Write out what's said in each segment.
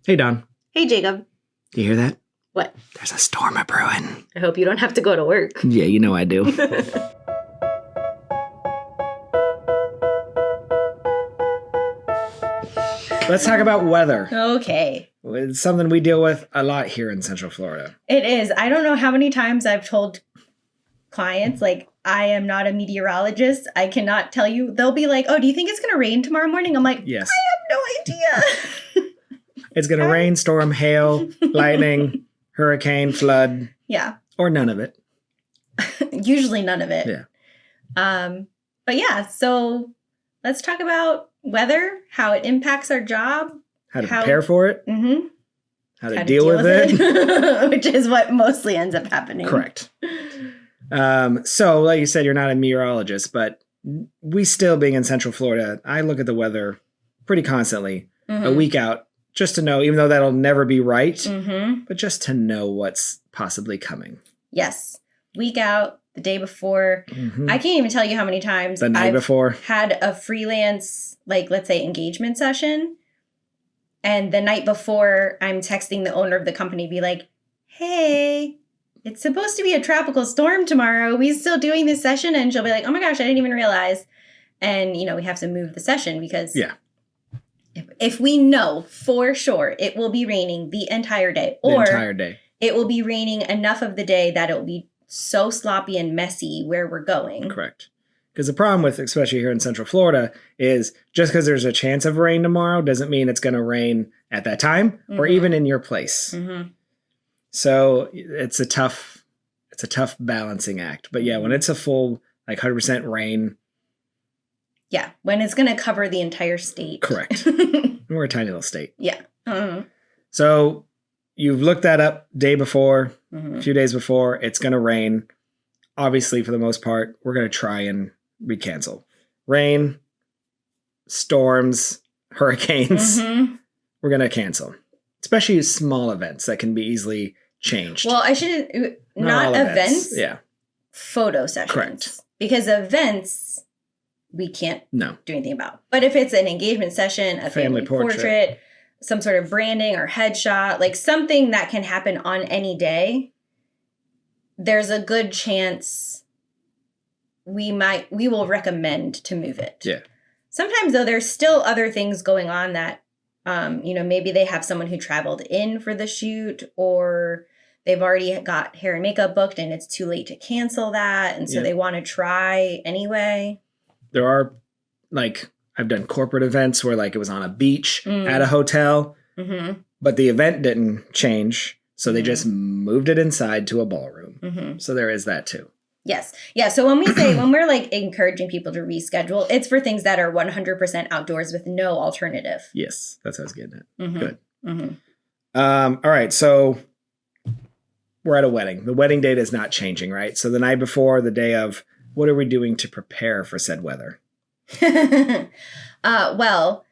Hey, Don. Hey, Jacob. Do you hear that? What? There's a storm a brewing. I hope you don't have to go to work. Yeah, you know I do. Let's talk about weather. Okay. It's something we deal with a lot here in Central Florida. It is. I don't know how many times I've told clients, like, I am not a meteorologist. I cannot tell you. They'll be like, oh, do you think it's going to rain tomorrow morning? I'm like, Yes. I have no idea. It's going to rain, storm, hail, lightning, hurricane, flood. Yeah. Or none of it. Usually none of it. Yeah. But yeah, so let's talk about weather, how it impacts our job. How to prepare for it. Mm-hmm. How to deal with it. Which is what mostly ends up happening. Correct. So, like you said, you're not a meteorologist, but we still, being in Central Florida, I look at the weather pretty constantly, a week out, just to know, even though that'll never be right, but just to know what's possibly coming. Yes. Week out, the day before. I can't even tell you how many times the night before had a freelance, like, let's say, engagement session. And the night before, I'm texting the owner of the company, be like, hey, it's supposed to be a tropical storm tomorrow. Are we still doing this session? And she'll be like, oh my gosh, I didn't even realize. And, you know, we have to move the session because if we know for sure it will be raining the entire day, or it will be raining enough of the day that it will be so sloppy and messy where we're going. Correct. Because the problem with, especially here in Central Florida, is just because there's a chance of rain tomorrow doesn't mean it's going to rain at that time or even in your place. So it's a tough balancing act. But yeah, when it's a full, like 100% rain. Yeah, when it's going to cover the entire state. Correct. We're a tiny little state. Yeah. So you've looked that up day before, a few days before, it's going to rain. Obviously, for the most part, we're going to try and recancel. Rain, storms, hurricanes, we're going to cancel. Especially small events that can be easily changed. Well, I should not events. Yeah. Photo sessions. Correct. Because events we can't do anything about. But if it's an engagement session, a family portrait, some sort of branding or headshot, like something that can happen on any day, there's a good chance we will recommend to move it. Yeah. Sometimes, though, there's still other things going on that, maybe they have someone who traveled in for the shoot, or they've already got hair and makeup booked and it's too late to cancel that. And so they want to try anyway. There are, like, I've done corporate events where, like, it was on a beach at a hotel, but the event didn't change. So they just moved it inside to a ballroom. So there is that too. Yes. Yeah. So when we're like encouraging people to reschedule, it's for things that are 100% outdoors with no alternative. Yes. That's what I was getting at. Good. All right. So we're at a wedding. The wedding date is not changing, right? So the night before, the day of, what are we doing to prepare for said weather? Well,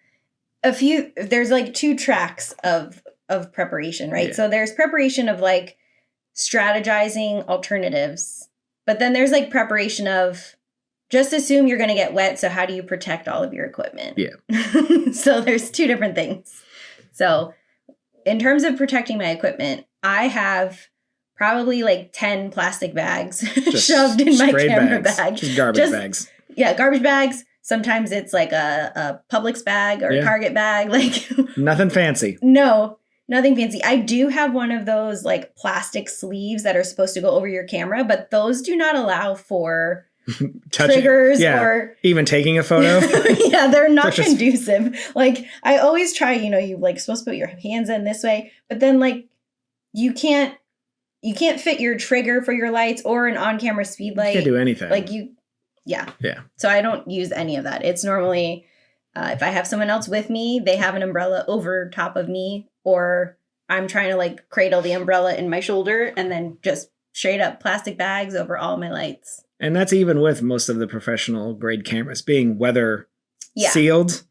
there's like two tracks of preparation, right? Yeah. So there's preparation of like strategizing alternatives, but then there's like preparation of just assume you're going to get wet. So how do you protect all of your equipment? Yeah. So there's two different things. So in terms of protecting my equipment, I have probably like 10 plastic bags shoved in my camera bag. Just garbage bags. Yeah. Garbage bags. Sometimes it's like a Publix bag or a Target bag. Like nothing fancy. No. Nothing fancy. I do have one of those like plastic sleeves that are supposed to go over your camera, but those do not allow for triggers or even taking a photo. Yeah, they're not conducive. Like I always try, you like supposed to put your hands in this way, but then like you can't fit your trigger for your lights or an on-camera speed light. You can't do anything. Like Yeah. So I don't use any of that. It's normally if I have someone else with me, they have an umbrella over top of me, or I'm trying to like cradle the umbrella in my shoulder and then just straight up plastic bags over all my lights. And that's even with most of the professional grade cameras being weather sealed.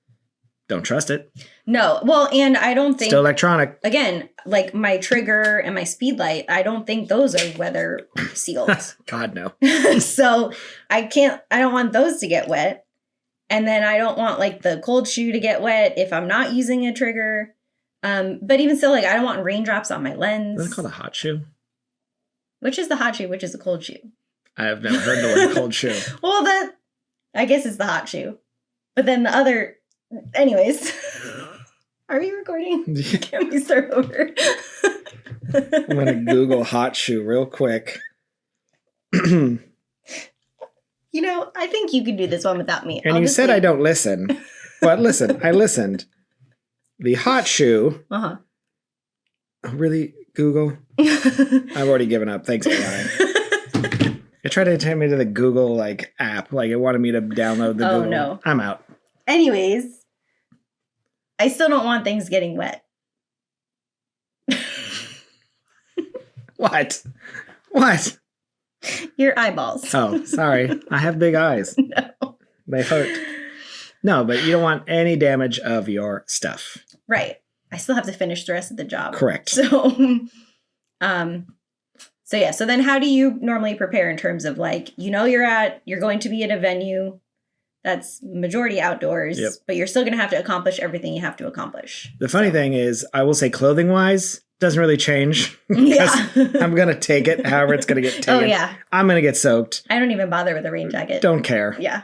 Don't trust it. No. Well, and I don't think... Still electronic. Again, like my trigger and my speed light, I don't think those are weather sealed. God, no. So I don't want those to get wet. And then I don't want like the cold shoe to get wet if I'm not using a trigger. But even still, like, I don't want raindrops on my lens. Isn't it called a hot shoe? Which is the hot shoe? Which is the cold shoe? I have never heard the word cold shoe. Well, I guess it's the hot shoe. But then the other, anyways. Are we recording? Can we start over? I'm going to Google hot shoe real quick. You know, I think you can do this one without me. And you said I don't listen. But listen, I listened. The hot shoe. Uh-huh. Oh, really? Google? I've already given up. Thanks, AI. It tried to take me to the Google like app. Like it wanted me to download the Google. Oh, no. I'm out. Anyways, I still don't want things getting wet. What? What? Your eyeballs. Oh, sorry. I have big eyes. No. They hurt. No, but you don't want any damage of your stuff. Right. I still have to finish the rest of the job. Correct. So, yeah. So then how do you normally prepare in terms of like, you're going to be at a venue that's majority outdoors, yep, but you're still going to have to accomplish everything you have to accomplish. The funny thing is, I will say clothing wise, doesn't really change. Yeah. I'm going to take it however it's going to get taken. Oh, yeah. I'm going to get soaked. I don't even bother with a rain jacket. Don't care. Yeah.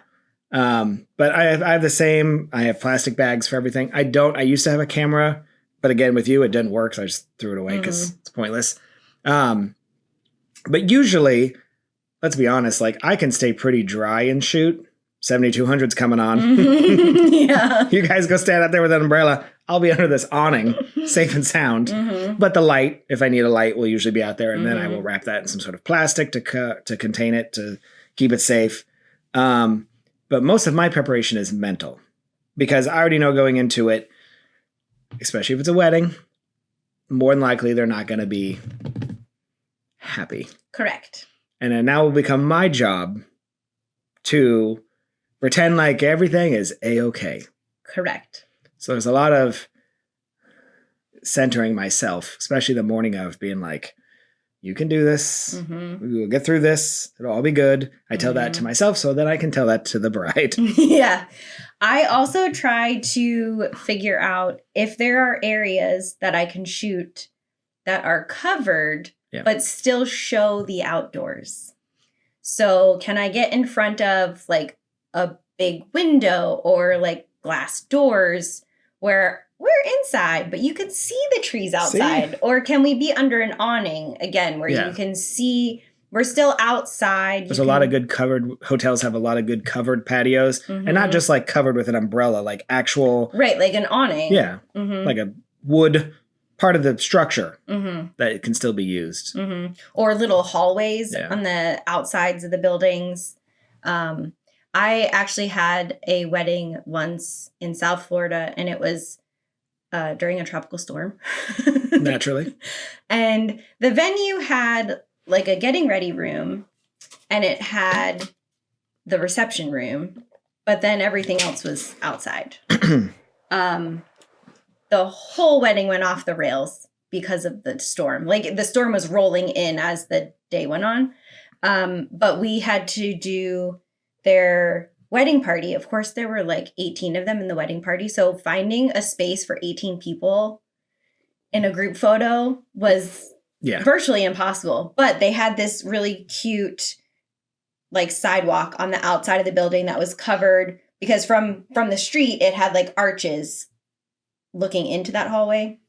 But I have the same. I have plastic bags for everything. I used to have a camera, but again, with you, it didn't work. So I just threw it away because it's pointless. But usually, let's be honest, like I can stay pretty dry and shoot. 7200's coming on. Yeah. You guys go stand out there with an umbrella. I'll be under this awning, safe and sound. But the light, if I need a light, will usually be out there. And then I will wrap that in some sort of plastic to contain it, to keep it safe. But most of my preparation is mental. Because I already know going into it, especially if it's a wedding, more than likely they're not going to be happy. Correct. And then now will become my job to pretend like everything is A-okay. Correct. So there's a lot of centering myself, especially the morning of, being like, you can do this. We will get through this. It'll all be good. I tell that to myself so that I can tell that to the bride. Yeah. I also try to figure out if there are areas that I can shoot that are covered, but still show the outdoors. So can I get in front of like a big window or like glass doors where we're inside, but you can see the trees outside? See? Or can we be under an awning again where you can see we're still outside? There's a lot of good covered hotels have a lot of good covered patios and not just like covered with an umbrella, like actual. Right. Like an awning. Yeah. Like a wood part of the structure that it can still be used. Or little hallways on the outsides of the buildings. I actually had a wedding once in South Florida, and it was during a tropical storm. Naturally. And the venue had like a getting ready room, and it had the reception room, but then everything else was outside. The whole wedding went off the rails because of the storm. Like the storm was rolling in as the day went on. But we had to do their wedding party. Of course, there were like 18 of them in the wedding party. So finding a space for 18 people in a group photo was virtually impossible. But they had this really cute like sidewalk on the outside of the building that was covered because from the street, it had like arches looking into that hallway.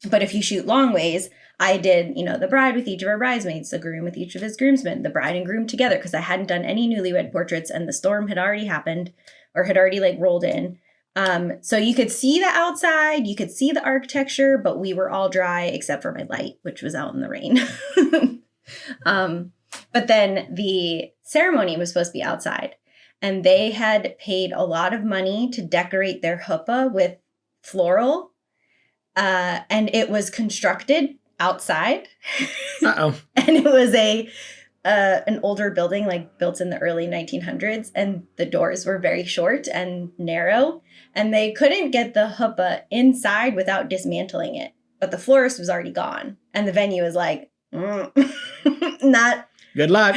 But if you shoot long ways, I did, the bride with each of her bridesmaids, the groom with each of his groomsmen, the bride and groom together, because I hadn't done any newlywed portraits and the storm had already happened or had already like rolled in. So you could see the outside, you could see the architecture, but we were all dry except for my light, which was out in the rain. But then the ceremony was supposed to be outside, and they had paid a lot of money to decorate their chuppah with floral, and it was constructed outside. Uh-oh. And it was an older building, like built in the early 1900s, and the doors were very short and narrow, and they couldn't get the chuppah inside without dismantling it. But the florist was already gone, and the venue was like, not good luck.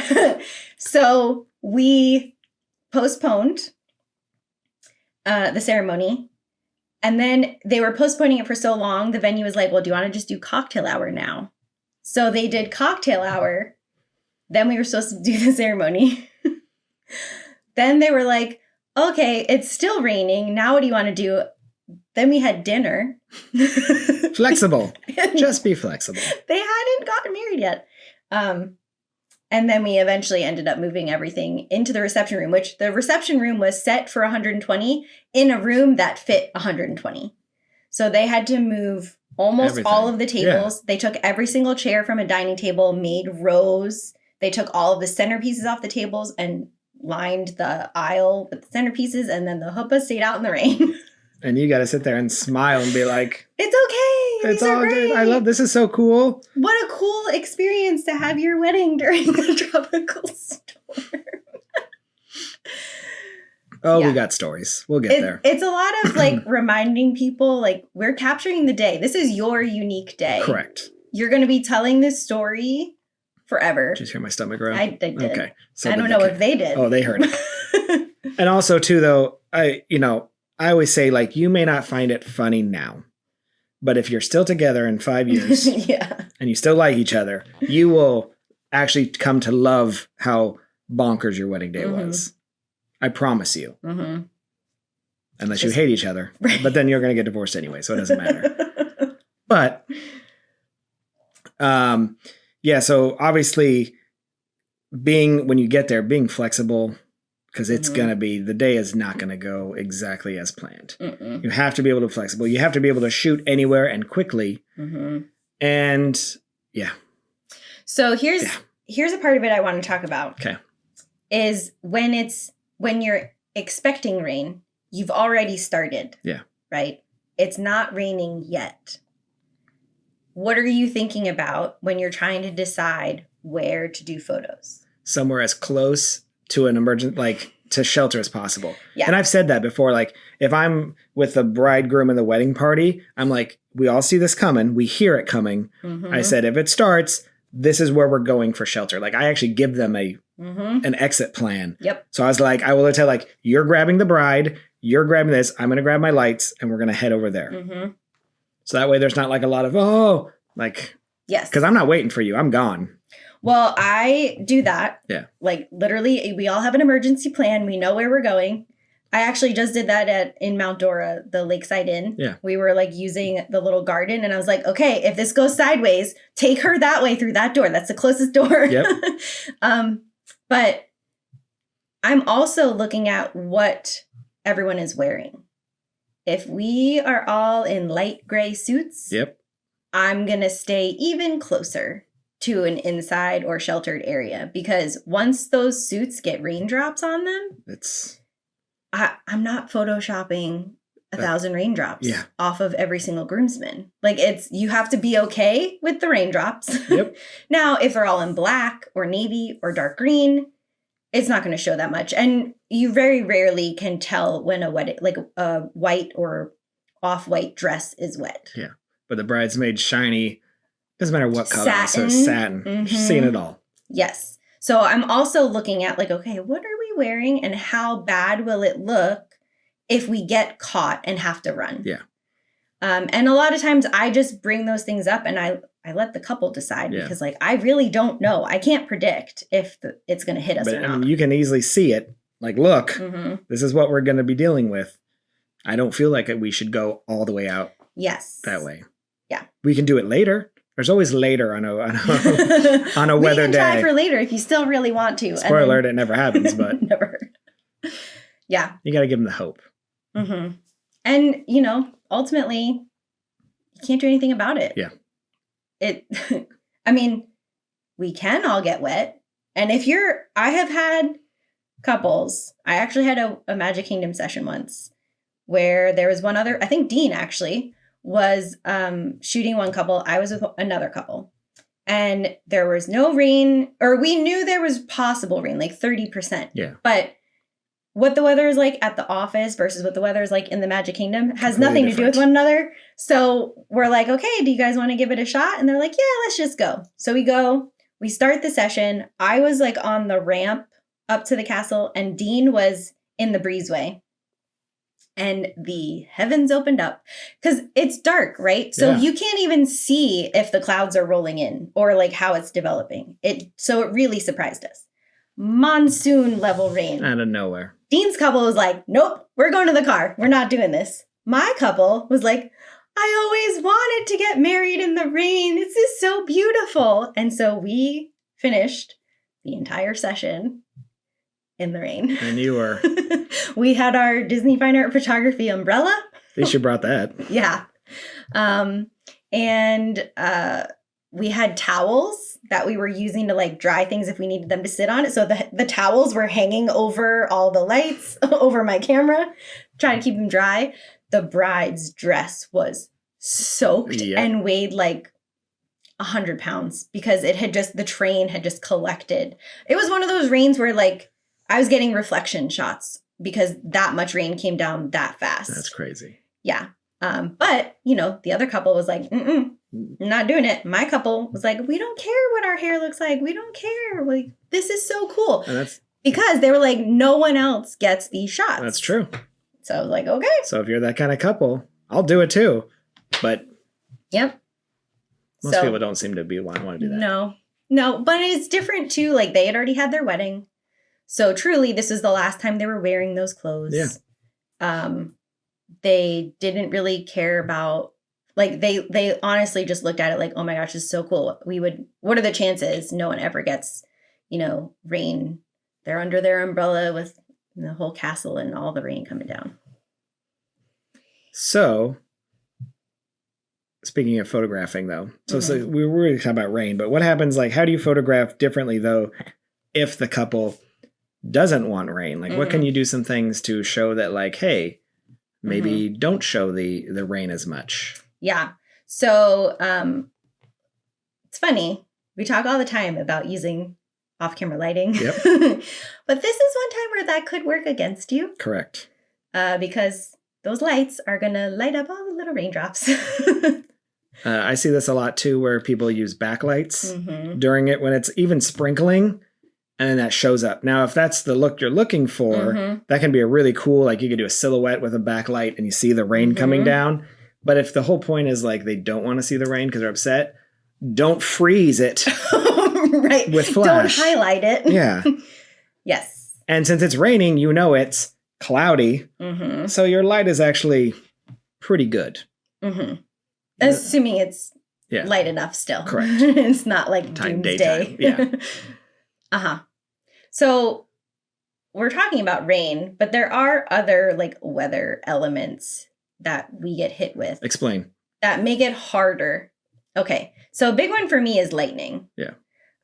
So we postponed the ceremony. And then they were postponing it for so long, the venue was like, well, do you want to just do cocktail hour now? So they did cocktail hour. Then we were supposed to do the ceremony. Then they were like, okay, it's still raining. Now what do you want to do? Then we had dinner. Flexible. Just be flexible. They hadn't gotten married yet. And then we eventually ended up moving everything into the reception room, which the reception room was set for 120 in a room that fit 120. So they had to move almost Everything. all of the tables. Yeah. They took every single chair from a dining table, made rows. They took all of the centerpieces off the tables and lined the aisle with the centerpieces, and then the chuppah stayed out in the rain. And you got to sit there and smile and be like, It's okay. it's These are all great. good. I love this. Is so cool. What a cool experience to have your wedding during a tropical storm. Oh, Yeah. we got stories. We'll get there. It's a lot of like reminding people, like, we're capturing the day. This is your unique day. Correct. You're going to be telling this story forever. Did you hear my stomach growl? I did. Okay. So I don't know if they did. Oh, they heard it. And also too, though, I always say, like, you may not find it funny now, but if you're still together in 5 years Yeah. and you still like each other, you will actually come to love how bonkers your wedding day was. I promise you. Mm-hmm. Unless you hate each other. But then you're going to get divorced anyway, so it doesn't matter. But, yeah, so obviously when you get there, being flexible, because it's going to be, the day is not going to go exactly as planned. Mm-mm. You have to be able to be flexible. You have to be able to shoot anywhere and quickly. Mm-hmm. And yeah. So here's a part of it I want to talk about. Okay. Is when you're expecting rain, you've already started. Yeah. Right? It's not raining yet. What are you thinking about when you're trying to decide where to do photos? Somewhere as close to an emergent, like to shelter as possible. Yeah. And I've said that before, like if I'm with the bridegroom and the wedding party, I'm like, we all see this coming. We hear it coming. Mm-hmm. I said, if it starts, this is where we're going for shelter. Like I actually give them an exit plan. Yep. So I was like, I will tell, like, you're grabbing the bride, you're grabbing this, I'm going to grab my lights, and we're going to head over there. Mm-hmm. So that way there's not like a lot of, Yes. because I'm not waiting for you. I'm gone. Well, I do that. Yeah. Like literally, we all have an emergency plan. We know where we're going. I actually just did that in Mount Dora, the Lakeside Inn. Yeah. We were like using the little garden, and I was like, okay, if this goes sideways, take her that way through that door. That's the closest door. Yep. But I'm also looking at what everyone is wearing. If we are all in light gray suits, Yep. I'm going to stay even closer to an inside or sheltered area, because once those suits get raindrops on them, I'm not photoshopping 1,000 raindrops off of every single groomsman. Like you have to be okay with the raindrops. Yep. Now, if they're all in black or navy or dark green, it's not going to show that much. And you very rarely can tell when a white or off-white dress is wet. Yeah. But the bridesmaid shiny, doesn't matter what color. Satin. So satin. Mm-hmm. She's seen it all. Yes. So I'm also looking at like, okay, what are we wearing and how bad will it look if we get caught and have to run? Yeah. And a lot of times I just bring those things up and I let the couple decide because like, I really don't know. I can't predict if it's going to hit us or not. I mean, you can easily see it. Like, look, this is what we're going to be dealing with. I don't feel like we should go all the way out. Yes. That way. Yeah. We can do it later. There's always later on a weather day. We can try for later if you still really want to. Spoiler alert, it never happens, but never. Yeah. You got to give them the hope. Mm-hmm. And, ultimately, you can't do anything about it. Yeah. I mean, we can all get wet. And I have had couples, I actually had a Magic Kingdom session once where there was one other, I think Dean actually was shooting one couple. I was with another couple. And there was no rain, or we knew there was possible rain, like 30%. Yeah. But what the weather is like at the office versus what the weather is like in the Magic Kingdom has Completely nothing to different. do with one another. So we're like, okay, do you guys want to give it a shot? And they're like, yeah, let's just go. So we go, we start the session. I was like on the ramp up to the castle and Dean was in the breezeway. and the heavens opened up because it's dark, right? So you can't even see if the clouds are rolling in or like how it's developing. So it really surprised us. Monsoon level rain. Out of nowhere. Dean's couple was like, nope, we're going to the car. We're not doing this. My couple was like, I always wanted to get married in the rain. This is so beautiful. And so we finished the entire session in the rain. And you were. We had our Disney Fine Art Photography umbrella. At least you brought that. Yeah. And we had towels that we were using to like dry things if we needed them to sit on it. So the towels were hanging over all the lights, over my camera, trying to keep them dry. The bride's dress was soaked and weighed like 100 pounds because the train had just collected. It was one of those rains where like I was getting reflection shots because that much rain came down that fast. That's crazy. Yeah. But, the other couple was like, not doing it. My couple was like, we don't care what our hair looks like. We don't care. Like, this is so cool. Because they were like, no one else gets these shots. That's true. So I was like, okay. So if you're that kind of couple, I'll do it too. But yep. Most people don't seem to want to do that. No, but it's different too. Like they had already had their wedding. So truly, this is the last time they were wearing those clothes. Yeah. They didn't really care about, like they honestly just looked at it like, oh my gosh, this is so cool. What are the chances no one ever gets, rain? They're under their umbrella with the whole castle and all the rain coming down. So, speaking of photographing though, so we were really talking about rain, but what happens, like, how do you photograph differently though if the couple doesn't want rain? Like, what can you do some things to show that, like, hey, maybe don't show the rain as much? Yeah. So, it's funny. We talk all the time about using off-camera lighting. Yep. But this is one time where that could work against you. Correct. Because those lights are going to light up all the little raindrops. I see this a lot too, where people use backlights during it when it's even sprinkling, and then that shows up. Now, if that's the look you're looking for, that can be a really cool, like you could do a silhouette with a backlight and you see the rain coming down. But if the whole point is like they don't want to see the rain because they're upset, don't freeze it. Right. With flash. Don't highlight it. Yeah. Yes. And since it's raining, it's cloudy. So your light is actually pretty good. Assuming it's light enough still. Correct. It's not like doomsday. Daytime. Yeah. So we're talking about rain, but there are other like weather elements that we get hit with. Explain. That make it harder. Okay. So a big one for me is lightning. Yeah.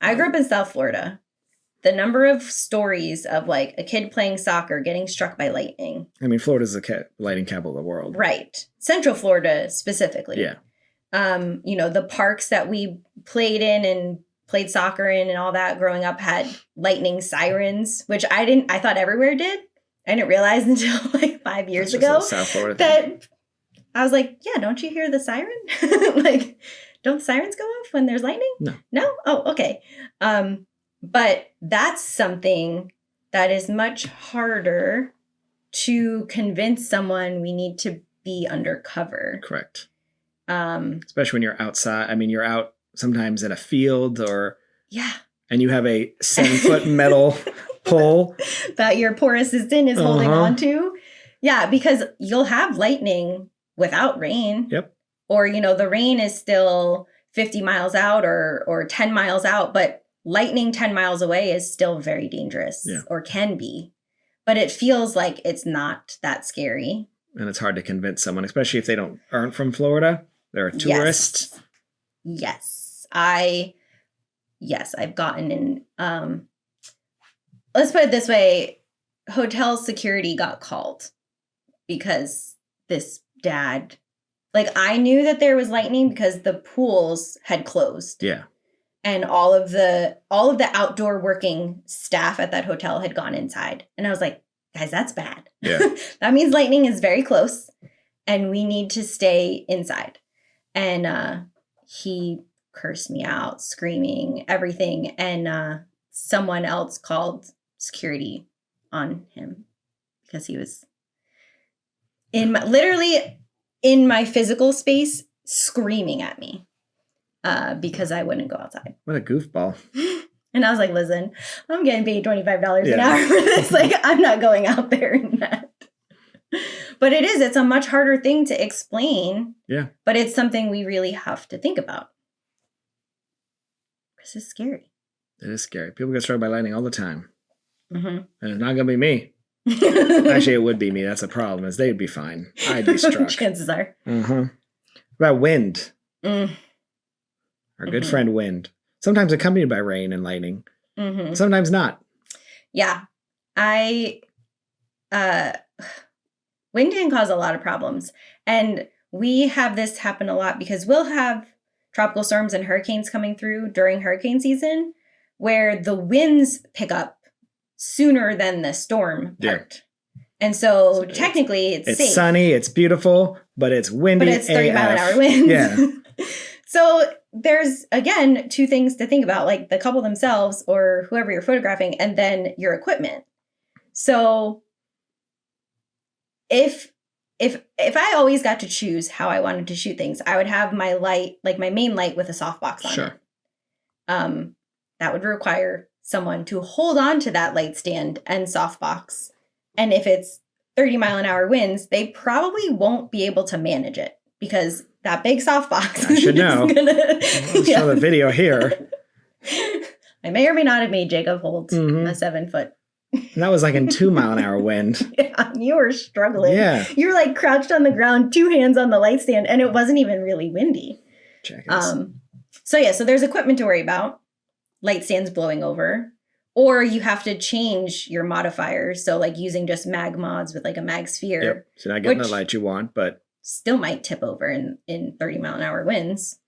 I grew up in South Florida. The number of stories of like a kid playing soccer getting struck by lightning. I mean, Florida's the lighting capital of the world. Right. Central Florida specifically. Yeah. The parks that we played in and played soccer in and all that growing up had lightning sirens, which I thought everywhere did. I didn't realize until like 5 years ago South Florida that I was like, yeah, don't you hear the siren? Like, don't the sirens go off when there's lightning? No? Oh, okay. But that's something that is much harder to convince someone we need to be undercover. Correct. Especially when you're outside. I mean, you're out sometimes in a field and you have a 7-foot metal pole that your poor assistant is holding on to. Yeah, because you'll have lightning without rain. Yep. Or, the rain is still 50 miles out or 10 miles out, but lightning 10 miles away is still very dangerous or can be. But it feels like it's not that scary. And it's hard to convince someone, especially if they aren't from Florida. They're a tourist. Yes. I've gotten in, let's put it this way. Hotel security got called because this dad, like, I knew that there was lightning because the pools had closed. Yeah. And all of the outdoor working staff at that hotel had gone inside. And I was like, guys, that's bad. Yeah. That means lightning is very close and we need to stay inside. And he cursed me out, screaming, everything. And someone else called security on him because he was literally in my physical space, screaming at me because I wouldn't go outside. What a goofball. And I was like, listen, I'm getting paid $25 an hour for this. Like, I'm not going out there in that. But it's a much harder thing to explain. Yeah. But it's something we really have to think about. Because it's scary. It is scary. People get struck by lightning all the time. Mm-hmm. And it's not going to be me. Actually, it would be me. That's the problem, is they'd be fine. I'd be struck. Chances are. Mm-hmm. What about wind? Our good friend wind. Sometimes accompanied by rain and lightning. Mm-hmm. Sometimes not. Yeah. Wind can cause a lot of problems. And we have this happen a lot because we'll have tropical storms and hurricanes coming through during hurricane season where the winds pick up sooner than the storm part. And so technically it's safe. It's sunny, it's beautiful, but it's windy. But it's 30 mile an hour winds. Yeah. So there's, again, two things to think about, like the couple themselves or whoever you're photographing, and then your equipment. So if I always got to choose how I wanted to shoot things, I would have my light, like my main light with a softbox on it. That would require someone to hold on to that light stand and softbox. And if it's 30 mile an hour winds, they probably won't be able to manage it because that big softbox. I should know. I'll show the video here. I may or may not have made Jacob hold a 7 foot. And that was like in 2 mile an hour wind. Yeah, you were struggling. Yeah. You were like crouched on the ground, 2 hands on the light stand, and it wasn't even really windy. Check this. So there's equipment to worry about. Light stands blowing over. Or you have to change your modifiers. So like using just mag mods with like a mag sphere. Yep. So not getting the light you want, but still might tip over in 30 mile an hour winds.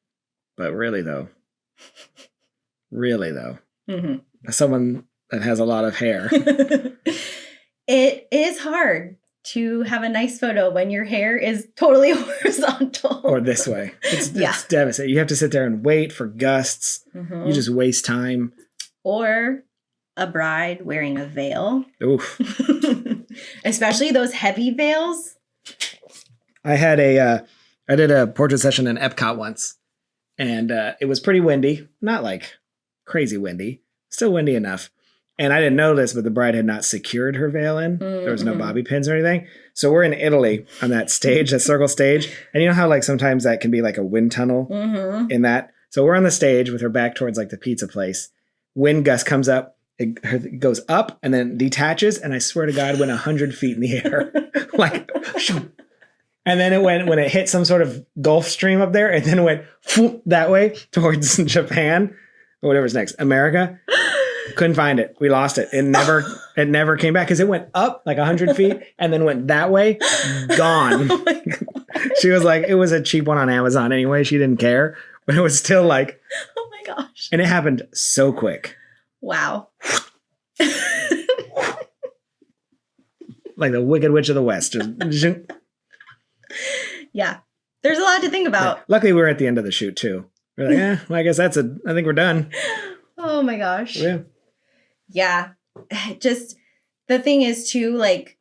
But really though, as someone that has a lot of hair. It is hard to have a nice photo when your hair is totally horizontal. Or this way. It's devastating. You have to sit there and wait for gusts. You just waste time. Or a bride wearing a veil. Oof. Especially those heavy veils. I did a portrait session in Epcot once, and it was pretty windy. Not like crazy windy, still windy enough. And I didn't know this, but the bride had not secured her veil in. There was no bobby pins or anything. So we're in Italy on that stage, that circle stage. And you know how like sometimes that can be like a wind tunnel in that? So we're on the stage with her back towards like the pizza place. Wind gust comes up, it goes up and then detaches. And I swear to God, went 100 feet in the air. Like, and then it went, when it hit some sort of Gulf Stream up there, and then it went that way towards Japan or whatever's next, America. Couldn't find it. We lost it. It never came back because it went up like 100 feet and then went that way. Gone. Oh my God. She was like, it was a cheap one on Amazon anyway. She didn't care, but it was still like, oh my gosh. And it happened so quick. Wow. Like the Wicked Witch of the West. Yeah. There's a lot to think about. Yeah. Luckily, we were at the end of the shoot too. We're like, well, I guess I think we're done. Oh my gosh. Yeah. Yeah. Just the thing is too, like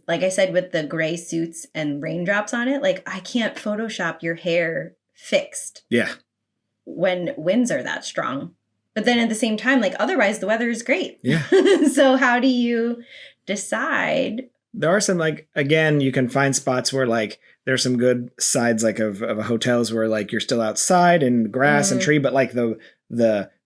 I said, with the gray suits and raindrops on it, like I can't Photoshop your hair fixed. Yeah. When winds are that strong. But then at the same time, like otherwise the weather is great. Yeah. So how do you decide? There are some, like, again, you can find spots where like there's some good sides like of hotels where like you're still outside in grass and tree, but like the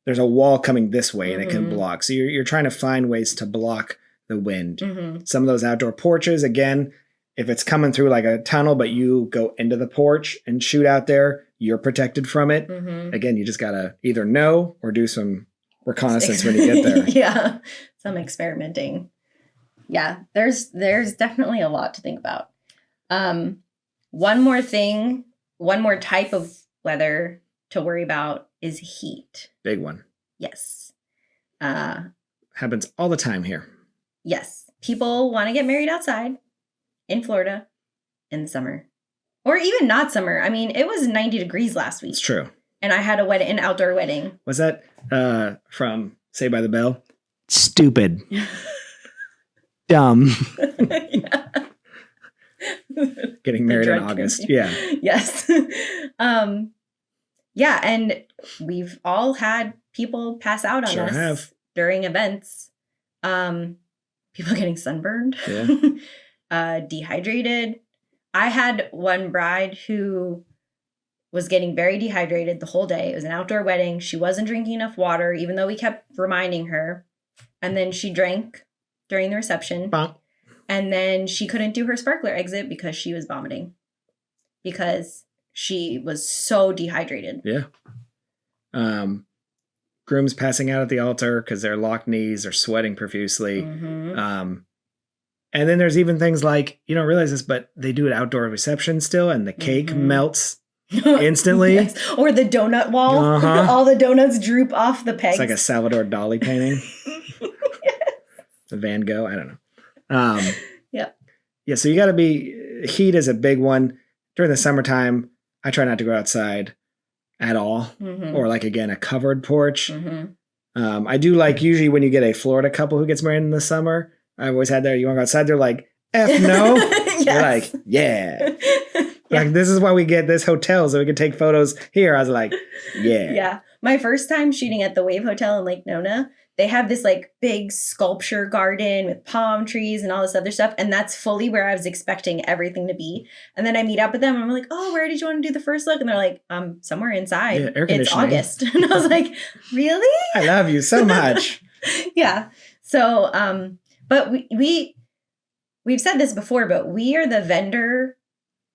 there's a wall coming this way and it can block. So you're trying to find ways to block the wind. Some of those outdoor porches, again, if it's coming through like a tunnel, but you go into the porch and shoot out there, you're protected from it. Again, you just got to either know or do some reconnaissance when you get there. Yeah. Some experimenting. Yeah. There's definitely a lot to think about. One more type of weather to worry about is heat. Big one. Yes. Happens all the time here. Yes. People want to get married outside in Florida in the summer. Or even not summer. I mean, it was 90 degrees last week. It's true. And I had an outdoor wedding. Was that from Saved by the Bell? Stupid. Dumb. Yeah. Getting married in August. Campaign. Yeah. Yes. Yeah, and we've all had people pass out on us during events. People getting sunburned. Yeah. Dehydrated. I had one bride who was getting very dehydrated the whole day. It was an outdoor wedding. She wasn't drinking enough water, even though we kept reminding her. And then she drank during the reception. Bonk. And then she couldn't do her sparkler exit because she was vomiting. Because she was so dehydrated. Yeah. Grooms passing out at the altar because they're locked knees or sweating profusely. Mm-hmm. And then there's even things like, you don't realize this, but they do an outdoor reception still, and the cake melts instantly. Yes. Or the donut wall. All the donuts droop off the pegs. It's like a Salvador Dali painting. Van Gogh. I don't know. Yeah, so you got to be, heat is a big one. During the summertime, I try not to go outside at all. Or like, again, a covered porch. I do like, usually when you get a Florida couple who gets married in the summer, I've always had there, you want to go outside? They're like, F no. Yes. They're like, yeah. Like, this is why we get this hotel so we can take photos here. I was like, yeah. Yeah. My first time shooting at the Wave Hotel in Lake Nona, they have this like big sculpture garden with palm trees and all this other stuff. And that's fully where I was expecting everything to be. And then I meet up with them and I'm like, oh, where did you want to do the first look? And they're like, somewhere inside. Yeah, air conditioning. It's August. And I was like, really? I love you so much. Yeah. So, but we've said this before, but we are the vendor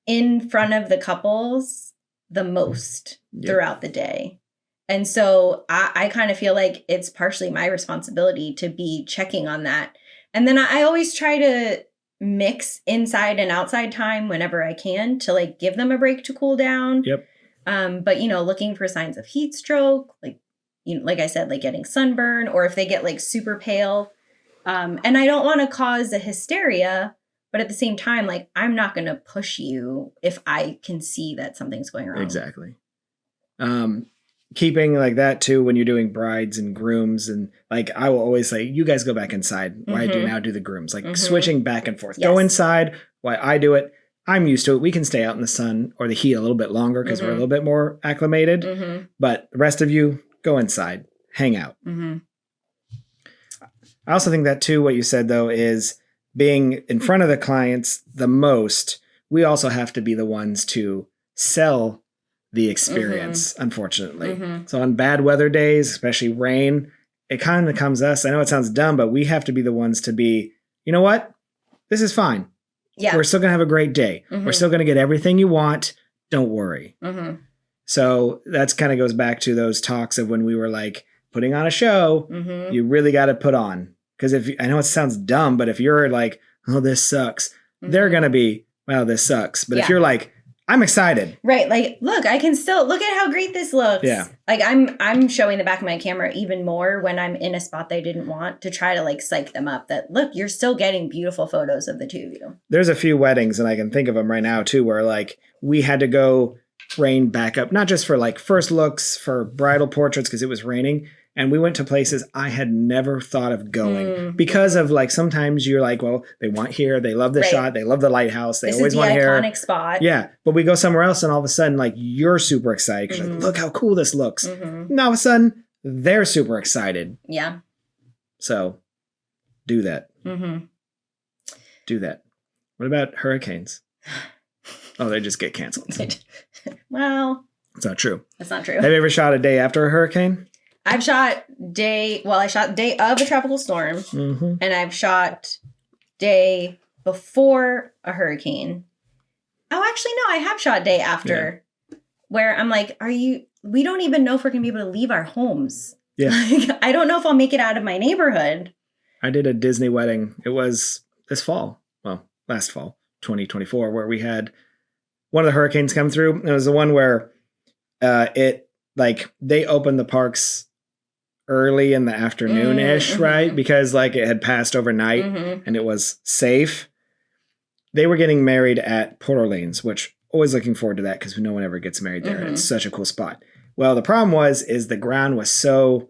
in front of the couples the most throughout the day. And so I kind of feel like it's partially my responsibility to be checking on that. And then I always try to mix inside and outside time whenever I can to like give them a break to cool down. Yep. But, looking for signs of heat stroke, like, like I said, like getting sunburn, or if they get like super pale. And I don't want to cause a hysteria, but at the same time, like, I'm not going to push you if I can see that something's going wrong. Exactly. Keeping like that too, when you're doing brides and grooms, and like, I will always say, you guys go back inside while I do the grooms, like switching back and forth. Yes. Go inside while I do it. I'm used to it. We can stay out in the sun or the heat a little bit longer because we're a little bit more acclimated, but the rest of you go inside, hang out. I also think that too, what you said though, is being in front of the clients the most, we also have to be the ones to sell the experience, unfortunately. So on bad weather days, especially rain, it kind of comes us. I know it sounds dumb, but we have to be the ones to be, you know what? This is fine. Yeah. We're still going to have a great day. We're still going to get everything you want. Don't worry. So that's kind of goes back to those talks of when we were like putting on a show, you really got to put on. Because I know it sounds dumb, but if you're like, oh, this sucks, they're going to be, wow, this sucks. But if you're like, I'm excited. Right. Like, look, I can still look at how great this looks. Yeah. Like I'm showing the back of my camera even more when I'm in a spot they didn't want, to try to like psych them up that, look, you're still getting beautiful photos of the two of you. There's a few weddings, and I can think of them right now too, where like we had to go rain back up, not just for like first looks for bridal portraits because it was raining. And we went to places I had never thought of going because of like, sometimes you're like, well, they want here. They love the shot. They love the lighthouse. They always want here. This is the iconic spot. Yeah. But we go somewhere else and all of a sudden, like, you're super excited. You're like, look how cool this looks. And all of a sudden they're super excited. Yeah. So do that. Do that. What about hurricanes? Oh, they just get canceled. Well, it's not true. That's not true. Have you ever shot a day after a hurricane? I've shot day of a tropical storm, and I've shot day before a hurricane. Oh, actually, no, I have shot day after, where I'm like, we don't even know if we're going to be able to leave our homes. Yeah. Like, I don't know if I'll make it out of my neighborhood. I did a Disney wedding. It was this fall. Well, last fall, 2024, where we had one of the hurricanes come through. It was the one where they opened the parks early in the afternoon-ish, right? Because like it had passed overnight and it was safe. They were getting married at Port Orleans, which always looking forward to that because no one ever gets married there. It's such a cool spot. Well, the problem is the ground was so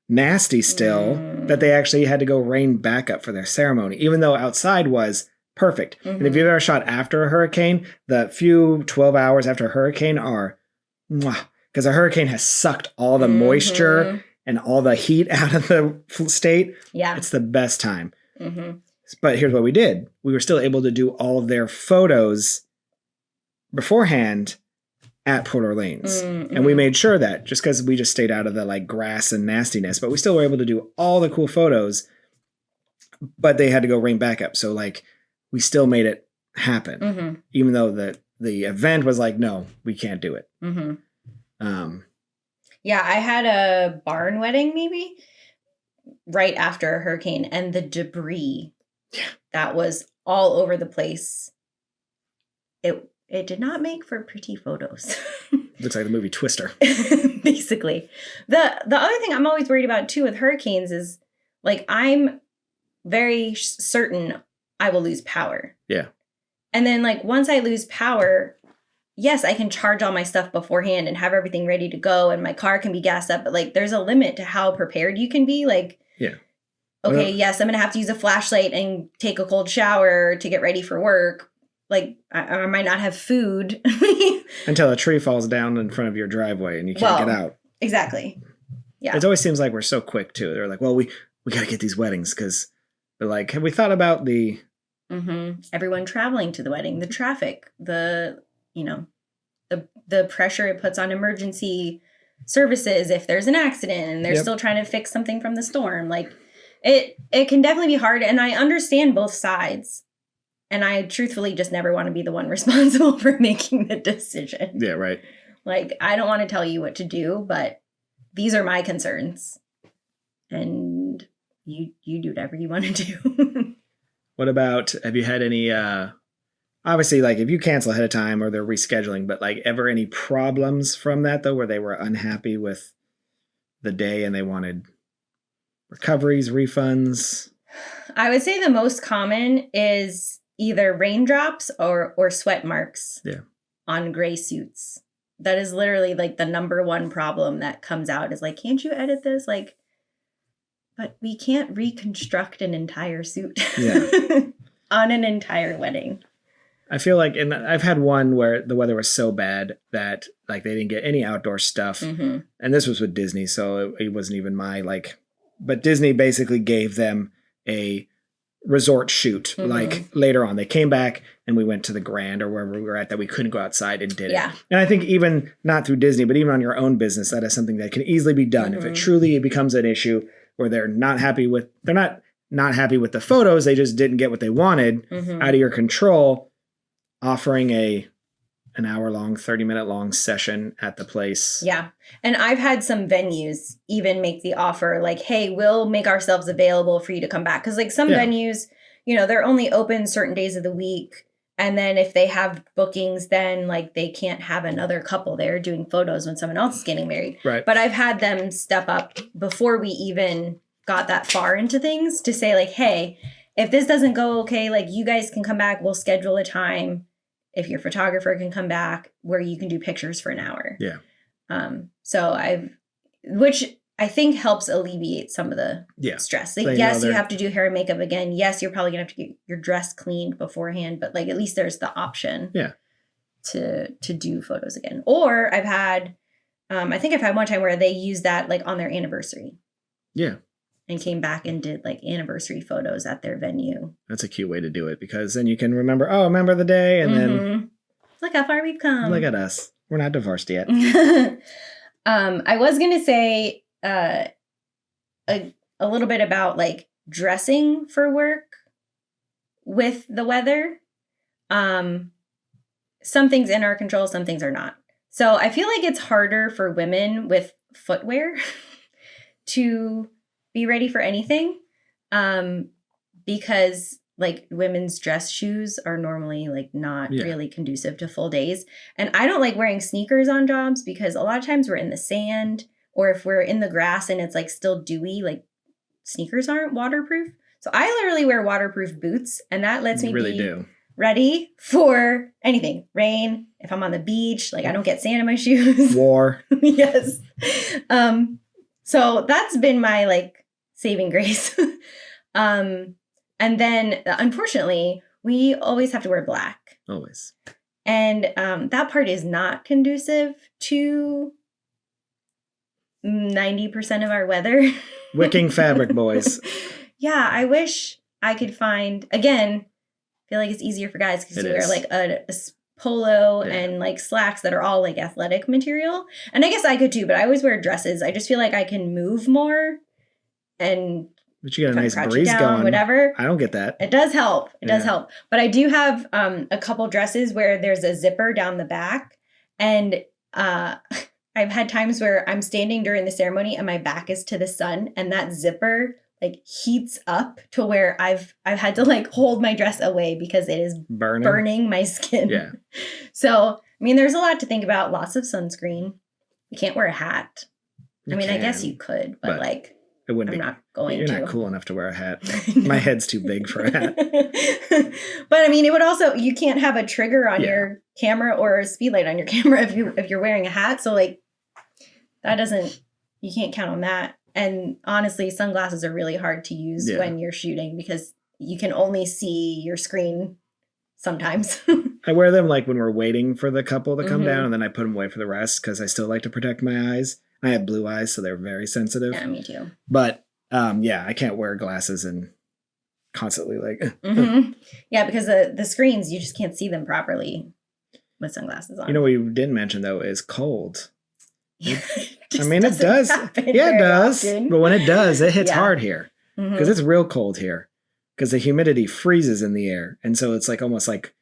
nasty still that they actually had to go rain backup for their ceremony, even though outside was perfect. And if you've ever shot after a hurricane, the few 12 hours after a hurricane are because a hurricane has sucked all the moisture and all the heat out of the state. Yeah. It's the best time. But here's what we did. We were still able to do all of their photos beforehand at Port Orleans. And we made sure that just because we just stayed out of the like grass and nastiness, but we still were able to do all the cool photos, but they had to go rain back up. So like we still made it happen, even though the event was like, no, we can't do it. Yeah, I had a barn wedding maybe right after a hurricane, and the debris that was all over the place. It did not make for pretty photos. Looks like the movie Twister. Basically. The other thing I'm always worried about too with hurricanes is like I'm very certain I will lose power. Yeah. And then like once I lose power, yes, I can charge all my stuff beforehand and have everything ready to go and my car can be gassed up, but like there's a limit to how prepared you can be. Like, okay, yes, I'm going to have to use a flashlight and take a cold shower to get ready for work. Like I might not have food. Until a tree falls down in front of your driveway and you can't get out. Exactly. Yeah. It always seems like we're so quick too. They're like, well, we got to get these weddings because they're like, have we thought about the... everyone traveling to the wedding, the traffic, the pressure it puts on emergency services if there's an accident and they're still trying to fix something from the storm. Like it can definitely be hard. And I understand both sides. And I truthfully just never want to be the one responsible for making the decision. Yeah, right. Like, I don't want to tell you what to do, but these are my concerns. And you do whatever you want to do. What about, have you had any, obviously, like, if you cancel ahead of time or they're rescheduling, but, like, ever any problems from that, though, where they were unhappy with the day and they wanted recoveries, refunds? I would say the most common is either raindrops or sweat marks on gray suits. That is literally like the number one problem that comes out is like, can't you edit this? Like, but we can't reconstruct an entire suit on an entire wedding. I feel like, and I've had one where the weather was so bad that like they didn't get any outdoor stuff. And this was with Disney, so it wasn't even my like, but Disney basically gave them a resort shoot like later on. They came back and we went to the Grand or wherever we were at that we couldn't go outside and did it. And I think even not through Disney, but even on your own business, that is something that can easily be done. If it truly becomes an issue where they're not happy with the photos, they just didn't get what they wanted out of your control, offering an hour-long, 30-minute-long session at the place. Yeah. And I've had some venues even make the offer like, hey, we'll make ourselves available for you to come back. Because like some venues, they're only open certain days of the week. And then if they have bookings, then like they can't have another couple there doing photos when someone else is getting married. Right. But I've had them step up before we even got that far into things to say like, hey, if this doesn't go okay, like you guys can come back. We'll schedule a time. If your photographer can come back where you can do pictures for an hour. Yeah. Which I think helps alleviate some of the stress. Like, yes, you have to do hair and makeup again. Yes, you're probably going to have to get your dress cleaned beforehand, but like at least there's the option to do photos again. Or I've had, I think I've had one time where they used that like on their anniversary. Yeah. And came back and did like anniversary photos at their venue. That's a cute way to do it because then you can remember the day and then look how far we've come. Look at us. We're not divorced yet. I was going to say a little bit about like dressing for work with the weather. Some things in our control, some things are not. So I feel like it's harder for women with footwear to be ready for anything, because like women's dress shoes are normally like not really conducive to full days. And I don't like wearing sneakers on jobs because a lot of times we're in the sand or if we're in the grass and it's like still dewy, like sneakers aren't waterproof. So I literally wear waterproof boots and that lets me be ready for anything. Rain, if I'm on the beach, like I don't get sand in my shoes. War. Yes. So that's been my like saving grace. And then unfortunately we always have to wear black. Always. And that part is not conducive to 90% of our weather. Wicking fabric, boys. Yeah, I wish I could find, again, I feel like it's easier for guys because you wear like a polo and like slacks that are all like athletic material. And I guess I could too, but I always wear dresses. I just feel like I can move more and but you got a nice breeze going. Whatever. I don't get that. It does help. It does help. But I do have a couple dresses where there's a zipper down the back. And I've had times where I'm standing during the ceremony and my back is to the sun and that zipper like heats up to where I've had to like hold my dress away because it is burning my skin. Yeah. So, I mean, there's a lot to think about. Lots of sunscreen. You can't wear a hat. I guess you could, but like, it wouldn't I'm be. not going You're to. not cool enough to wear a hat. My head's too big for a hat. But I mean, it would also, you can't have a trigger on your camera or a speed light on your camera if you're wearing a hat. So like, that doesn't, you can't count on that. And honestly, sunglasses are really hard to use when you're shooting because you can only see your screen sometimes. I wear them like when we're waiting for the couple to come down, and then I put them away for the rest because I still like to protect my eyes. I have blue eyes, so they're very sensitive. Yeah, me too. But I can't wear glasses and constantly like. Yeah, because the screens, you just can't see them properly with sunglasses on. You know what we didn't mention though is cold. Yeah, I mean, it does. Yeah, it does. Often. But when it does, it hits hard here because it's real cold here because the humidity freezes in the air. And so it's like almost like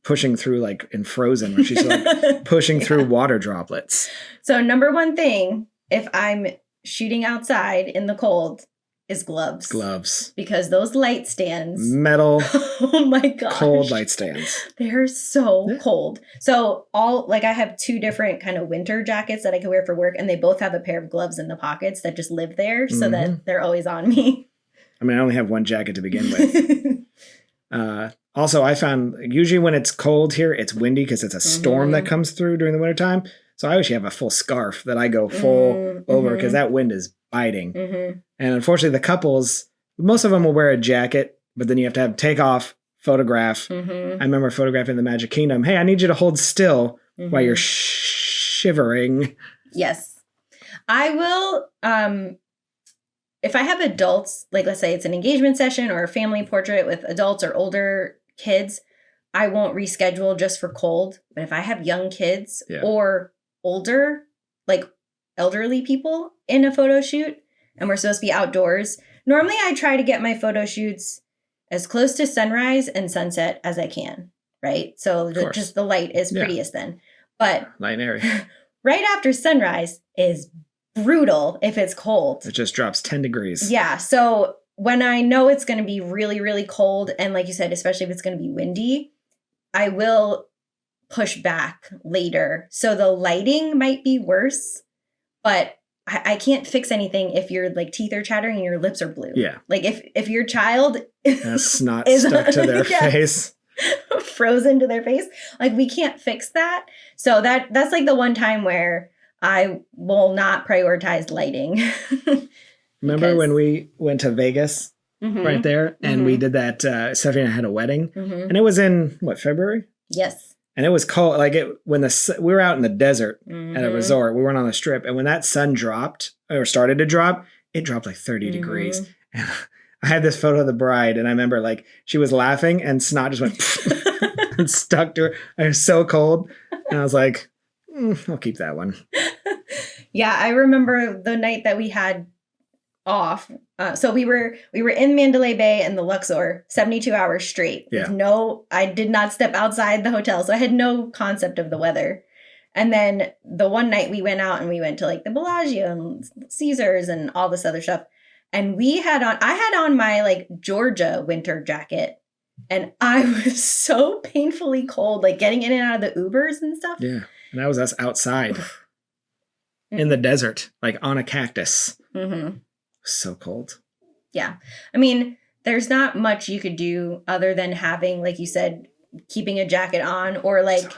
pushing through like in Frozen where she's like pushing through water droplets. So number one thing, if I'm shooting outside in the cold, is gloves. Gloves. Because those light stands. Metal. Oh my gosh. Cold light stands. They're so cold. So I have two different kind of winter jackets that I can wear for work, and they both have a pair of gloves in the pockets that just live there so that they're always on me. I mean, I only have one jacket to begin with. Also, I found usually when it's cold here, it's windy because it's a storm that comes through during the wintertime. So I usually have a full scarf that I go full over because that wind is biting. And unfortunately, the couples, most of them will wear a jacket, but then you have to take off, photograph. I remember photographing the Magic Kingdom. Hey, I need you to hold still while you're shivering. Yes. I will, if I have adults, like let's say it's an engagement session or a family portrait with adults or older kids, I won't reschedule just for cold. But if I have young kids or older, like elderly people in a photo shoot and we're supposed to be outdoors, normally I try to get my photo shoots as close to sunrise and sunset as I can, right? So just the light is prettiest then. But light and airy. Right after sunrise is brutal if it's cold. It just drops 10 degrees. Yeah. So when I know it's going to be really, really cold, and like you said, especially if it's going to be windy, I will push back later. So the lighting might be worse, but I can't fix anything if your like teeth are chattering and your lips are blue. Yeah. Like if your child has snot stuck to their face. Frozen to their face. Like we can't fix that. So that's like the one time where I will not prioritize lighting. Remember when we went to Vegas right there and we did that, Stephanie and I had a wedding and it was in February? Yes. And it was cold. Like we were out in the desert at a resort, we weren't on the strip. And when that sun dropped or started to drop, it dropped like 30 degrees. And I had this photo of the bride and I remember like she was laughing and snot just went and stuck to her. I was so cold. And I was like, I'll keep that one. Yeah, I remember the night that we had off. So we were in Mandalay Bay and the Luxor 72 hours straight. Yeah. I did not step outside the hotel, so I had no concept of the weather. And then the one night we went out and we went to like the Bellagio and Caesars and all this other stuff. And I had on my like Georgia winter jacket. And I was so painfully cold, like getting in and out of the Ubers and stuff. Yeah. And that was us outside in the desert, like on a cactus. So cold. Yeah. I mean, there's not much you could do other than having, like you said, keeping a jacket on, or like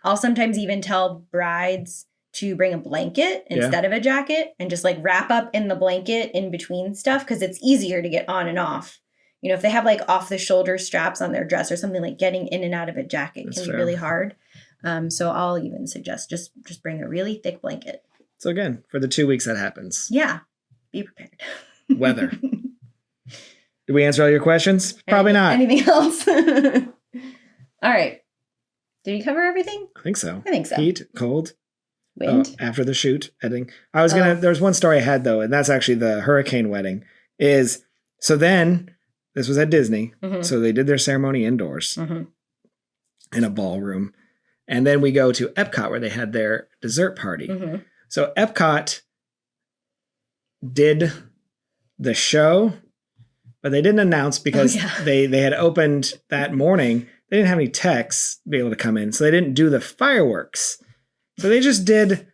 I'll sometimes even tell brides to bring a blanket instead of a jacket and just like wrap up in the blanket in between stuff because it's easier to get on and off. if they have like off the shoulder straps on their dress or something, like getting in and out of a jacket That's can fair. be really hard. So I'll even suggest just bring a really thick blanket. So again, for the 2 weeks that happens. Yeah. Be prepared. Weather. Did we answer all your questions? Probably not. Anything else? All right. Did we cover everything? I think so. I think so. Heat, cold. Wind. After the shoot, editing. There's one story I had though, and that's actually the hurricane wedding. So then, this was at Disney. Mm-hmm. So they did their ceremony indoors in a ballroom. And then we go to Epcot where they had their dessert party. Mm-hmm. So Epcot did the show, but they didn't announce because they had opened that morning. They didn't have any techs to be able to come in. So they didn't do the fireworks. So they just did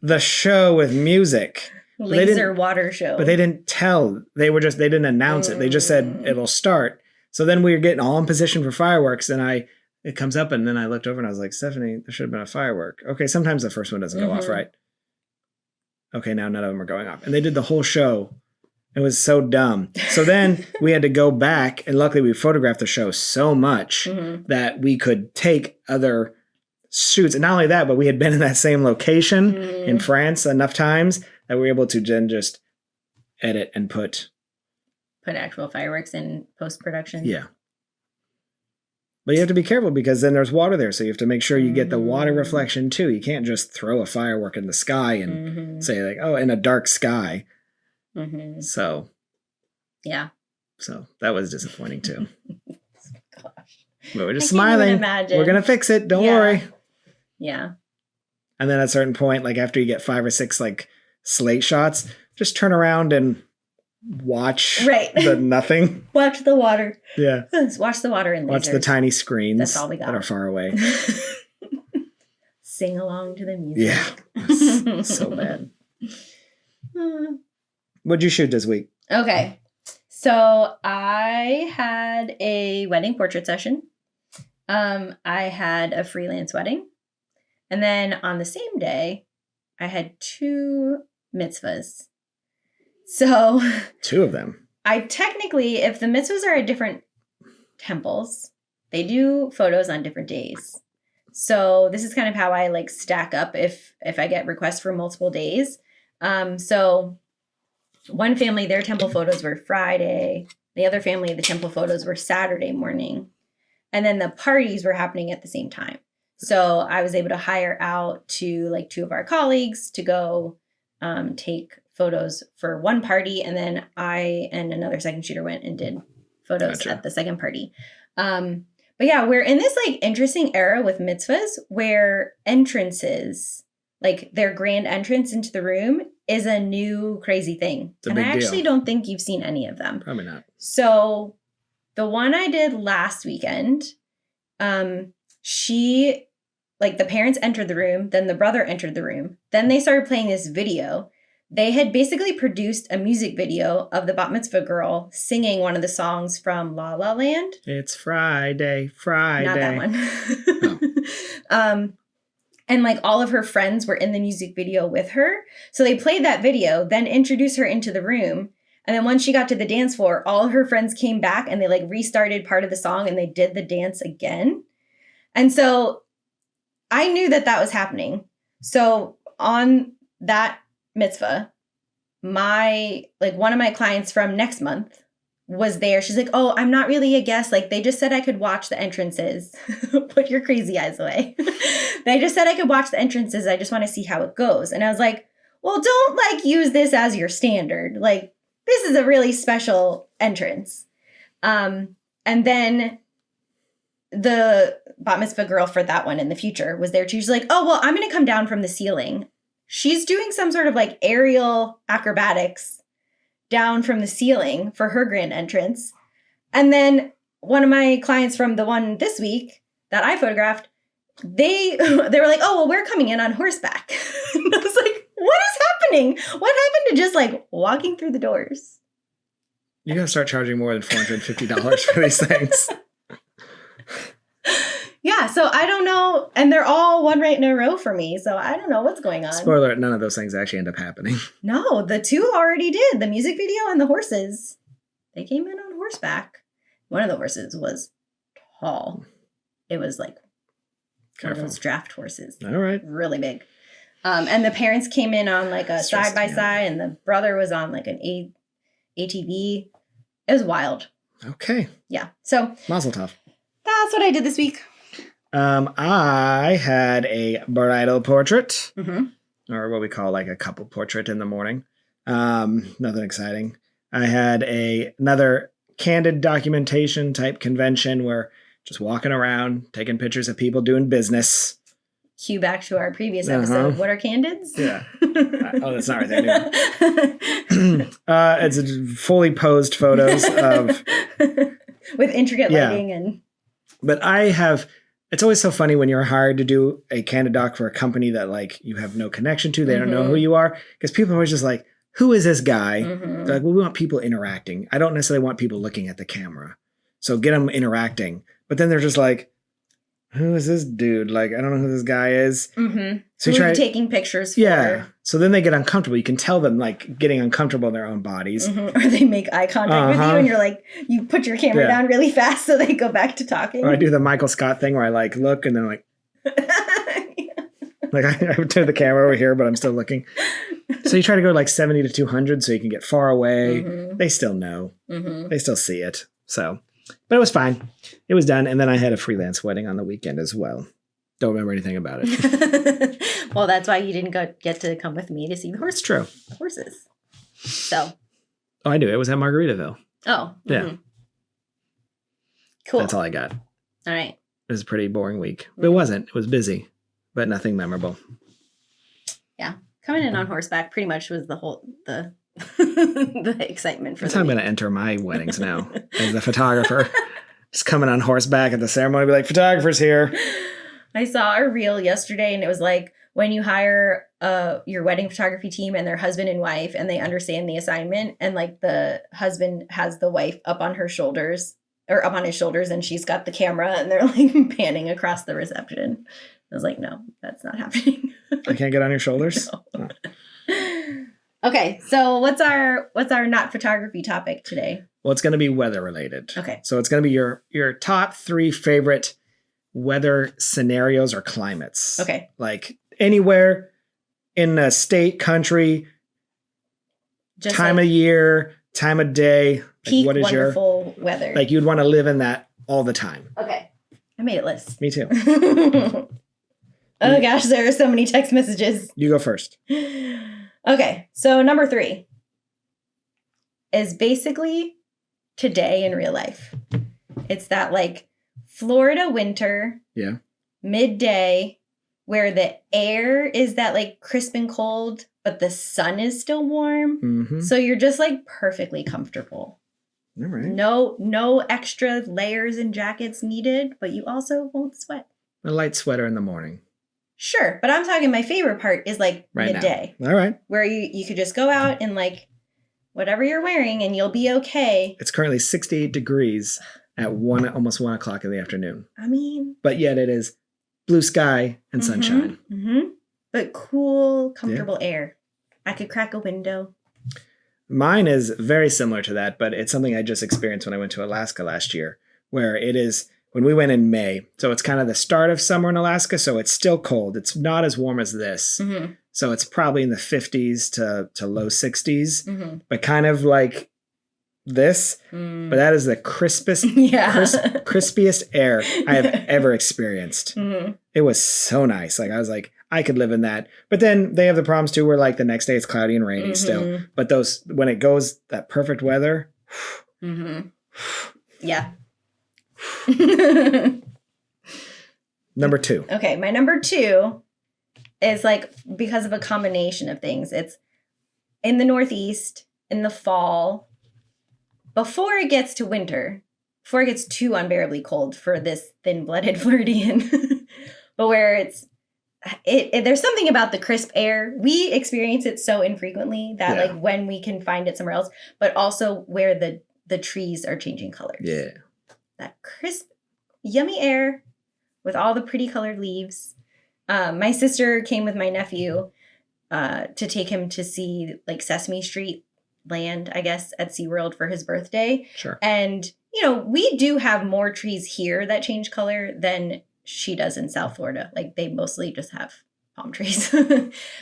the show with music. Laser water show. But they didn't tell. They didn't announce it. They just said it'll start. So then we were getting all in position for fireworks. And it comes up and then I looked over and I was like, Stephanie, there should have been a firework. Okay, sometimes the first one doesn't go off, right? Okay, now none of them are going off. And they did the whole show. It was so dumb. So then we had to go back, and luckily we photographed the show so much that we could take other shoots. And not only that, but we had been in that same location in France enough times that we were able to then just edit and put actual fireworks in post-production. Yeah. But you have to be careful because then there's water there. So you have to make sure you get the water reflection too. You can't just throw a firework in the sky and say like, oh, in a dark sky. So, yeah. So that was disappointing too. Gosh. But we're just smiling. We're going to fix it. Don't worry. Yeah. And then at a certain point, like after you get 5 or 6 like slate shots, just turn around and watch the nothing. Watch the water. Yeah. Watch the water and watch the tiny screens That's all we got. that are far away. Sing along to the music. Yeah. So bad. What'd you shoot this week? Okay. So I had a wedding portrait session. I had a freelance wedding. And then on the same day, I had 2 mitzvahs. So 2 of them. I technically, if the mitzvahs are at different temples, they do photos on different days. So this is kind of how I like stack up if I get requests for multiple days. So one family, their temple photos were Friday. The other family, the temple photos were Saturday morning. And then the parties were happening at the same time. So I was able to hire out to like 2 of our colleagues to go take photos for one party. And then I and another second shooter went and did photos at the second party. But yeah, we're in this like interesting era with mitzvahs where entrances, like their grand entrance into the room, is a new crazy thing. And I actually don't think you've seen any of them. Probably not. So the one I did last weekend, she, like the parents entered the room, then the brother entered the room. Then they started playing this video. They had basically produced a music video of the bat mitzvah girl singing one of the songs from La La Land. It's Friday, Friday. Not that one. And like all of her friends were in the music video with her. So they played that video, then introduced her into the room. And then once she got to the dance floor, all of her friends came back and they like restarted part of the song and they did the dance again. And so I knew that was happening. So on that mitzvah, one of my clients from next month was there. She's like, oh, I'm not really a guest. Like they just said I could watch the entrances. Put your crazy eyes away. They just said I could watch the entrances. I just want to see how it goes. And I was like, well, don't like use this as your standard. Like this is a really special entrance. And then the bat mitzvah girl for that one in the future was there too. She's like, oh, well, I'm going to come down from the ceiling. She's doing some sort of like aerial acrobatics down from the ceiling for her grand entrance. And then one of my clients from the one this week that I photographed, they were like, oh, well, we're coming in on horseback. And I was like, what is happening? What happened to just like walking through the doors? You got to start charging more than $450 for these things. Yeah, so I don't know. And they're all one right in a row for me. So I don't know what's going on. Spoiler, none of those things actually end up happening. No, the 2 already did. The music video and the horses. They came in on horseback. One of the horses was tall. It was like one of those draft horses. All right. Really big. And the parents came in on like a side-by-side, and the brother was on like an ATV. It was wild. Okay. Yeah. So Mazel tov. That's what I did this week. I had a bridal portrait, Mm-hmm. or what we call like a couple portrait in the morning. Nothing exciting. I had another candid documentation type convention where just walking around, taking pictures of people doing business. Cue back to our previous episode. What are candids? Yeah. Oh, that's not right there. It's fully posed photos of with intricate lighting and. But it's always so funny when you're hired to do a candid doc for a company that like you have no connection to. They don't know who you are, because people are always just like, who is this guy? They're like, well, we want people interacting. I don't necessarily want people looking at the camera. So get them interacting. But then they're just like, who is this dude? Like, I don't know who this guy is. Mm-hmm. So you try taking pictures for. Yeah. So then they get uncomfortable. You can tell them like getting uncomfortable in their own bodies. Mm-hmm. Or they make eye contact with you and you're like, you put your camera down really fast so they go back to talking. Or I do the Michael Scott thing where I like look and then like, like I would turn the camera over here, but I'm still looking. So you try to go like 70 to 200 so you can get far away. Mm-hmm. They still know. Mm-hmm. They still see it. So, but it was fine. It was done. And then I had a freelance wedding on the weekend as well. Don't remember anything about it. Well, that's why you didn't get to come with me to see the horses. True. Horses. So. Oh, I do. It was at Margaritaville. Oh. Mm-hmm. Yeah. Cool. That's all I got. All right. It was a pretty boring week. It wasn't. It was busy, but nothing memorable. Yeah. Coming in on horseback pretty much was the the excitement for That's how I'm going to enter my weddings now as a photographer. Just coming on horseback at the ceremony, be like, photographer's here. I saw a reel yesterday and it was like, when you hire your wedding photography team and their husband and wife and they understand the assignment, and like the husband has the wife up on her shoulders or up on his shoulders and she's got the camera and they're like panning across the reception. I was like, no, that's not happening. I can't get on your shoulders? No. Oh. Okay, so what's our not photography topic today? Well, it's going to be weather related. Okay. So it's going to be your top 3 favorite weather scenarios or climates. Okay. Like anywhere in a state, country, just time of year, time of day. Peak like what is wonderful weather. Like you'd want to live in that all the time. Okay. I made a list. Me too. Oh gosh, there are so many text messages. You go first. Okay, so number 3 is basically today in real life. It's that like Florida winter, midday, where the air is that like crisp and cold, but the sun is still warm. Mm-hmm. So you're just like perfectly comfortable. All right. No extra layers and jackets needed, but you also won't sweat. A light sweater in the morning. Sure, but I'm talking my favorite part is like midday. Now. All right. Where you could just go out in like whatever you're wearing and you'll be okay. It's currently 68 degrees at almost 1 o'clock in the afternoon. I mean. But yet it is blue sky and sunshine. Mm-hmm. But cool, comfortable air. I could crack a window. Mine is very similar to that, but it's something I just experienced when I went to Alaska last year, where it is when we went in May. So it's kind of the start of summer in Alaska, so it's still cold. It's not as warm as this. Mm-hmm. So it's probably in the 50s to low 60s, but kind of like this. But that is the crispest, crispiest air I have ever experienced. Mm-hmm. It was so nice. Like I was like, I could live in that. But then they have the problems too where like the next day it's cloudy and rainy still. But when it goes that perfect weather. Yeah. Number 2. Okay, my number 2 is like because of a combination of things. It's in the Northeast in the fall before it gets to winter, before it gets too unbearably cold for this thin-blooded Floridian, but where there's something about the crisp air. We experience it so infrequently that like when we can find it somewhere else, but also where the trees are changing colors. Yeah. That crisp, yummy air with all the pretty colored leaves. My sister came with my nephew to take him to see like Sesame Street land, I guess, at SeaWorld for his birthday. Sure. And, we do have more trees here that change color than she does in South Florida. Like, they mostly just have palm trees.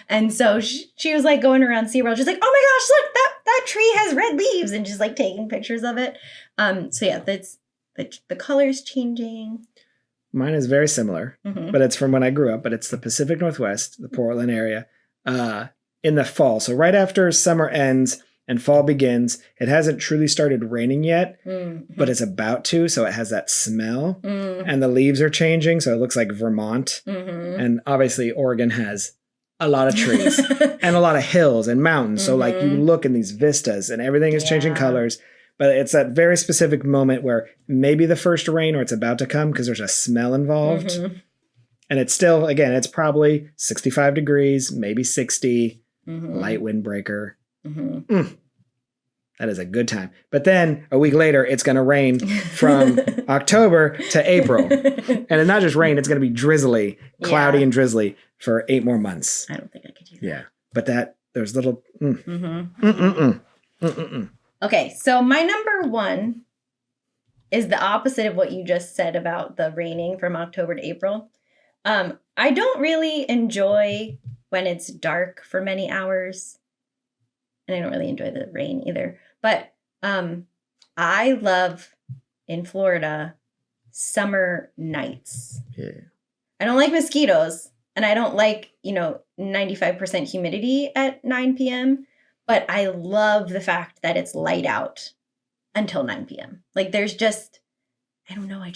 And so she was like going around SeaWorld. She's like, oh my gosh, look, that tree has red leaves, and just like taking pictures of it. So yeah, that's the colors changing. Mine is very similar, but it's from when I grew up, but it's the Pacific Northwest, the Portland area, in the fall. So right after summer ends and fall begins, it hasn't truly started raining yet, but it's about to. So it has that smell and the leaves are changing. So it looks like Vermont. And obviously Oregon has a lot of trees and a lot of hills and mountains. So like you look in these vistas and everything is changing colors. But it's that very specific moment where maybe the first rain or it's about to come because there's a smell involved. And it's still, again, it's probably 65 degrees, maybe 60, light windbreaker. That is a good time. But then a week later, it's going to rain from October to April. And it's not just rain, it's going to be drizzly, cloudy and drizzly for 8 more months. I don't think I could do that. Yeah. But there's little... Okay, so my number 1 is the opposite of what you just said about the raining from October to April. I don't really enjoy when it's dark for many hours. And I don't really enjoy the rain either. But I love, in Florida, summer nights. Yeah. I don't like mosquitoes. And I don't like, 95% humidity at 9 p.m., but I love the fact that it's light out until 9 p.m. Like, there's just, I don't know, I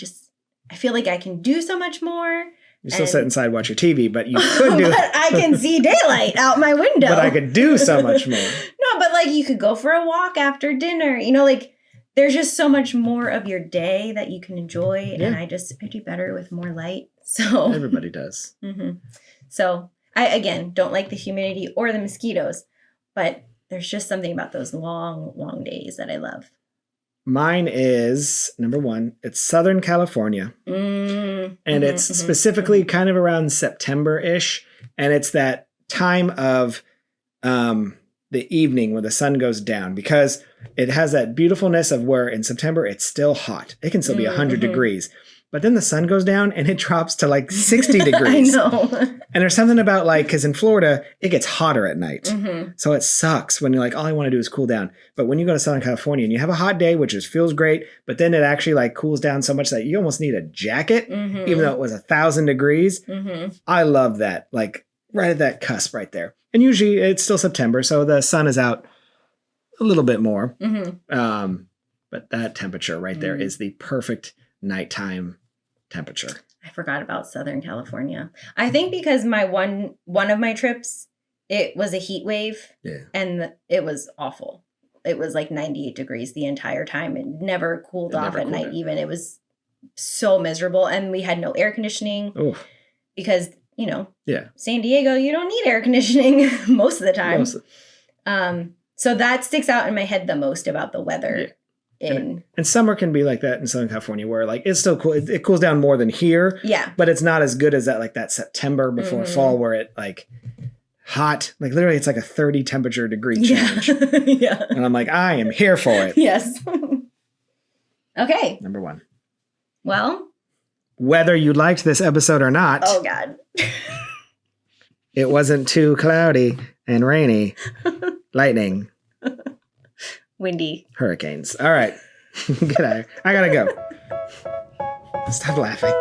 feel like I can do so much more. You still sit inside, watch your TV, but you could do... But I can see daylight out my window. But I could do so much more. No, but like you could go for a walk after dinner. Like there's just so much more of your day that you can enjoy. Yeah. And I do better with more light. So everybody does. So I, again, don't like the humidity or the mosquitoes, but there's just something about those long, long days that I love. Mine is, number 1, it's Southern California. And it's specifically kind of around September-ish. And it's that time of the evening where the sun goes down, because it has that beautifulness of where in September it's still hot. It can still be 100 degrees. But then the sun goes down and it drops to like 60 degrees. I know. And there's something about because in Florida, it gets hotter at night. So it sucks when you're like, all I want to do is cool down. But when you go to Southern California and you have a hot day, which feels great, but then it actually cools down so much that you almost need a jacket, even though it was 1,000 degrees. I love that. Like right at that cusp right there. And usually it's still September, so the sun is out a little bit more. But that temperature right there is the perfect nighttime temperature. I forgot about Southern California. I think because my one of my trips, it was a heat wave. Yeah. And it was awful. It was like 98 degrees the entire time. It never cooled off at night even. It was so miserable. And we had no air conditioning. Oof. Because, San Diego, you don't need air conditioning most of the time. So that sticks out in my head the most about the weather. Yeah. And summer can be like that in Southern California, where it's still cool. It cools down more than here. Yeah. But it's not as good as that September before fall, where it hot, literally it's like a 30 temperature degree change. Yeah. And I'm like, I am here for it. Yes. Okay. Number 1. Well, whether you liked this episode or not. Oh God. It wasn't too cloudy and rainy. Lightning. Windy. Hurricanes. All right. Get out of here. I gotta go. Stop laughing.